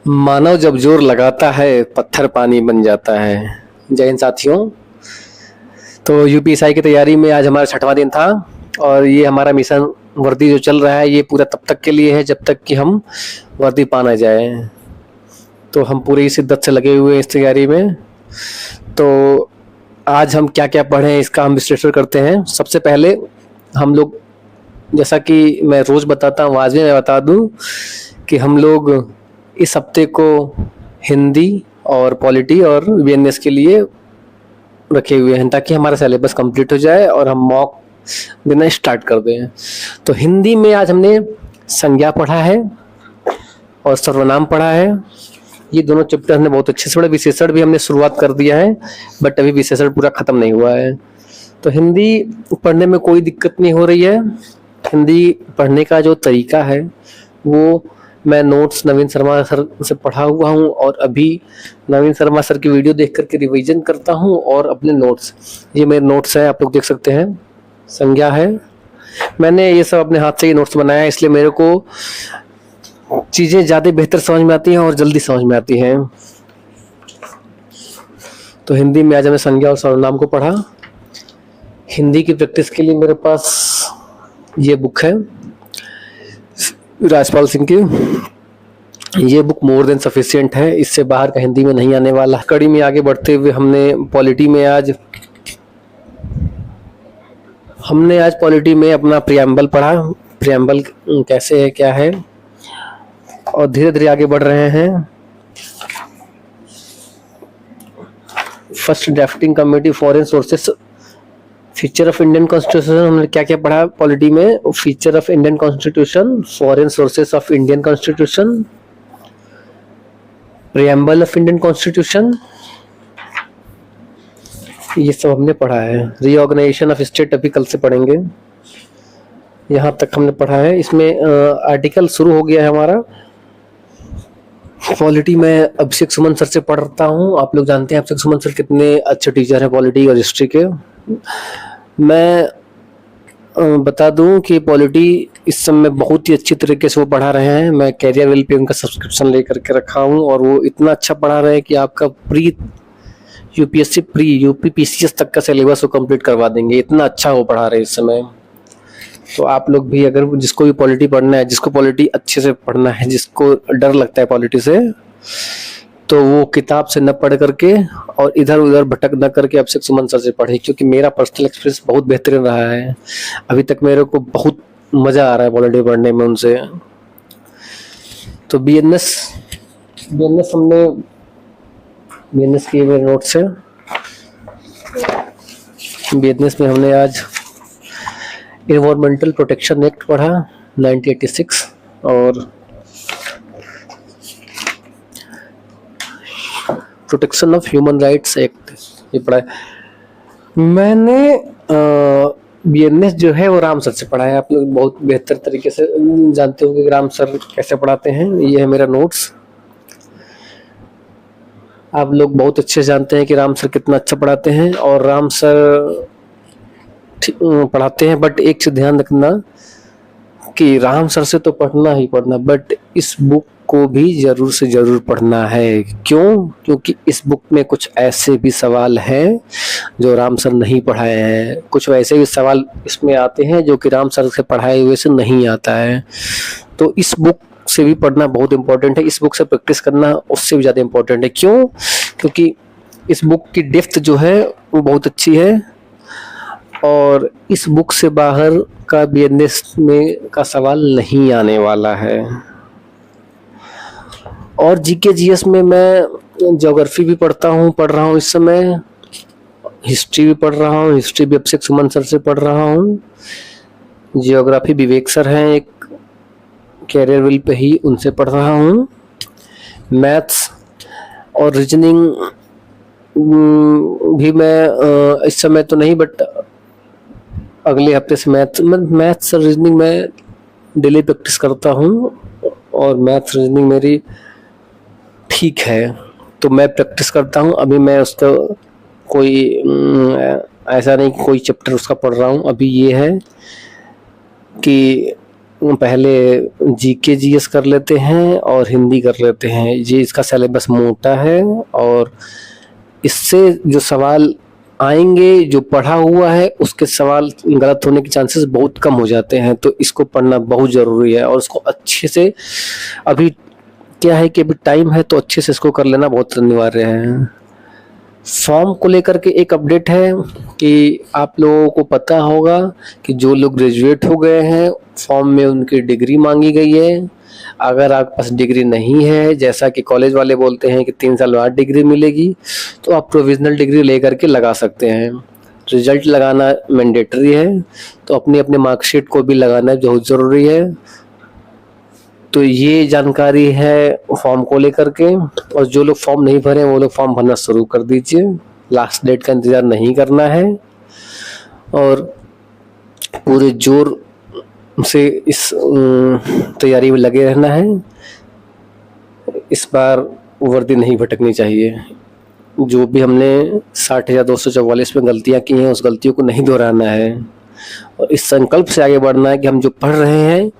मानव जब जोर लगाता है पत्थर पानी बन जाता है। जय हिंद साथियों। तो यूपीएसआई की तैयारी में आज हमारा 6वां दिन था और ये हमारा मिशन वर्दी जो चल रहा है ये पूरा तब तक के लिए है जब तक कि हम वर्दी पा ना जाए। तो हम पूरी शिद्दत से लगे हुए हैं इस तैयारी में। तो आज हम क्या क्या पढ़े इसका हम विश्लेषण करते हैं। सबसे पहले हम लोग, जैसा कि मैं रोज बताता हूँ आज भी मैं बता दूं कि हम लोग इस हफ्ते को हिंदी और पॉलिटी और बीएनएस के लिए रखे हुए हैं ताकि हमारा सिलेबस कंप्लीट हो जाए और हम मॉक देना स्टार्ट कर दें। तो हिंदी में आज हमने संज्ञा पढ़ा है और सर्वनाम पढ़ा है। ये दोनों चैप्टर हमने बहुत अच्छे से पढ़ा। विशेषण भी हमने शुरुआत कर दिया है बट अभी विशेषण पूरा खत्म नहीं हुआ है। तो हिंदी पढ़ने में कोई दिक्कत नहीं हो रही है। हिंदी पढ़ने का जो तरीका है वो मैं नोट्स नवीन शर्मा सर से पढ़ा हुआ हूँ और अभी नवीन शर्मा सर की वीडियो देख करके रिवीजन करता हूँ और अपने नोट्स, ये मेरे नोट्स हैं, आप लोग देख सकते हैं। संज्ञा है, मैंने ये सब अपने हाथ से ये नोट्स बनाया है इसलिए मेरे को चीजें ज्यादा बेहतर समझ में आती हैं और जल्दी समझ में आती हैं। तो हिंदी में आज हमने संज्ञा और सर्वनाम को पढ़ा। हिंदी की प्रैक्टिस के लिए मेरे पास ये बुक है राजपाल सिंह की। ये बुक मोर देन सफिशिएंट है, इससे बाहर का हिंदी में नहीं आने वाला। कड़ी में आगे बढ़ते हुए हमने पॉलिटी में अपना प्रियम्बल पढ़ा। प्रियम्बल कैसे है क्या है और धीरे धीरे आगे बढ़ रहे हैं। First drafting committee, foreign sources, feature of Indian constitution. हमने क्या क्या पढ़ा पॉलिटी में? Feature of Indian constitution, foreign sources of Indian constitution, preamble of Indian constitution, ये सब हमने पढ़ा है। रीऑर्गेनाइजेशन ऑफ स्टेट अभी कल से पढ़ेंगे। यहाँ तक हमने पढ़ा है। इसमें आर्टिकल शुरू हो गया है हमारा। पॉलिटी में अभिषेक सुमन सर से पढ़ता हूँ। आप लोग जानते हैं अभिषेक सुमन सर कितने अच्छे टीचर हैं पॉलिटी और हिस्ट्री के। मैं बता दूं कि पॉलिटी इस समय बहुत ही अच्छी तरीके से वो पढ़ा रहे हैं। मैं कैरियर वेल पे उनका सब्सक्रिप्शन लेकर के रखा हूं और वो इतना अच्छा पढ़ा रहे हैं कि आपका pre UPSC, pre UP PCS तक का सिलेबस वो कंप्लीट करवा देंगे। इतना अच्छा वो पढ़ा रहे हैं इस समय। तो आप लोग भी, अगर जिसको भी पॉलिटी पढ़ना है, जिसको पॉलिटी अच्छे से पढ़ना है, जिसको डर लगता है पॉलिटी से, तो वो किताब से न पढ़ करके और इधर उधर भटक न करके अभिषेक सुमन सर से पढ़े, क्योंकि मेरा पर्सनल एक्सपीरियंस बहुत बेहतरीन रहा है। अभी तक मेरे को बहुत मजा आ रहा है पॉलिटी पढ़ने में उनसे। तो बीएनएस के मेरे नोट्स है। बीएनएस में हमने आज एनवायरमेंटल प्रोटेक्शन एक्ट पढ़ा 1986 और protection of human rights act ये पढ़ा है। मैंने बीएनएस जो है वो राम सर से पढ़ा है। आप लोग बहुत बेहतर तरीके से जानते हो कि राम सर कैसे पढ़ाते हैं। ये है मेरा नोट्स। आप लोग बहुत अच्छे से जानते हैं कि राम सर कितना अच्छा पढ़ाते हैं और राम सर पढ़ाते हैं, बट एक चीज ध्यान रखना कि राम सर से तो पढ़ना ही पढ़ना, बट इस बुक को भी जरूर से जरूर पढ़ना है। क्यों? क्योंकि इस बुक में कुछ ऐसे भी सवाल हैं जो राम सर नहीं पढ़ाए हैं। कुछ वैसे भी सवाल इसमें आते हैं जो कि राम सर से पढ़ाए हुए से नहीं आता है। तो इस बुक से भी पढ़ना बहुत इंपॉर्टेंट है। इस बुक से प्रैक्टिस करना उससे भी ज्यादा इंपॉर्टेंट है। क्यों? क्योंकि इस बुक की डेप्थ जो है वो बहुत अच्छी है और इस बुक से बाहर का बीएनएस में का सवाल नहीं आने वाला है। और जीके जीएस में मैं ज्योग्राफी भी पढ़ रहा हूँ इस समय। हिस्ट्री भी पढ़ रहा हूँ। हिस्ट्री भी अभिषेक सुमन सर से पढ़ रहा हूँ। ज्योग्राफी विवेक सर हैं एक कैरियर विल पे ही, उनसे पढ़ रहा हूँ। मैथ्स और रीजनिंग भी मैं इस समय तो नहीं, बट अगले हफ्ते से मैथ्स और रीजनिंग में डेली प्रैक्टिस करता हूँ और मैथ्स रीजनिंग मेरी ठीक है, तो मैं प्रैक्टिस करता हूँ। अभी मैं उसका कोई ऐसा नहीं कोई चैप्टर उसका पढ़ रहा हूँ। अभी ये है कि पहले जीके जीएस कर लेते हैं और हिंदी कर लेते हैं। ये इसका सिलेबस मोटा है और इससे जो सवाल आएंगे, जो पढ़ा हुआ है उसके सवाल गलत होने के चांसेस बहुत कम हो जाते हैं। तो इसको पढ़ना बहुत ज़रूरी है और उसको अच्छे से, अभी क्या है कि अभी टाइम है तो अच्छे से इसको कर लेना बहुत अनिवार्य है। फॉर्म को लेकर के एक अपडेट है कि आप लोगों को पता होगा कि जो लोग ग्रेजुएट हो गए हैं फॉर्म में उनकी डिग्री मांगी गई है। अगर आपके पास डिग्री नहीं है, जैसा कि कॉलेज वाले बोलते हैं कि 3 साल बाद डिग्री मिलेगी, तो आप प्रोविजनल डिग्री लेकर के लगा सकते हैं। रिजल्ट लगाना मैंडेटरी है, तो अपनी अपनी मार्कशीट को भी लगाना बहुत ज़रूरी है। तो ये जानकारी है फॉर्म को लेकर के। और जो लोग फॉर्म नहीं भरे वो लोग फॉर्म भरना शुरू कर दीजिए, लास्ट डेट का इंतज़ार नहीं करना है और पूरे जोर से इस तैयारी में लगे रहना है। इस बार वर्दी नहीं भटकनी चाहिए। जो भी हमने 60,244 में गलतियां की हैं उस गलतियों को नहीं दोहराना है और इस संकल्प से आगे बढ़ना है कि हम जो पढ़ रहे हैं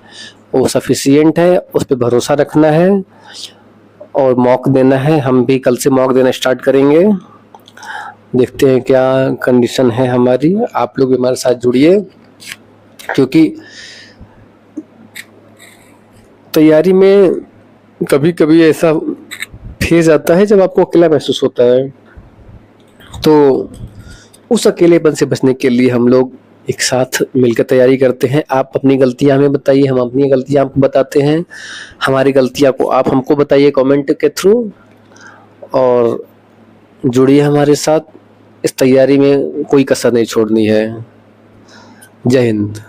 वो सफिशिएंट है, उस पर भरोसा रखना है और मॉक देना है। हम भी कल से मॉक देना स्टार्ट करेंगे, देखते हैं क्या कंडीशन है हमारी। आप लोग भी हमारे साथ जुड़िए, क्योंकि तैयारी में कभी कभी ऐसा फेज आता है जब आपको अकेला महसूस होता है। तो उस अकेलेपन से बचने के लिए हम लोग एक साथ मिलकर तैयारी करते हैं। आप अपनी गलतियां हमें बताइए, हम अपनी गलतियां आपको बताते हैं। हमारी गलतियां को आप हमको बताइए कमेंट के थ्रू और जुड़िए हमारे साथ। इस तैयारी में कोई कसर नहीं छोड़नी है। जय हिंद।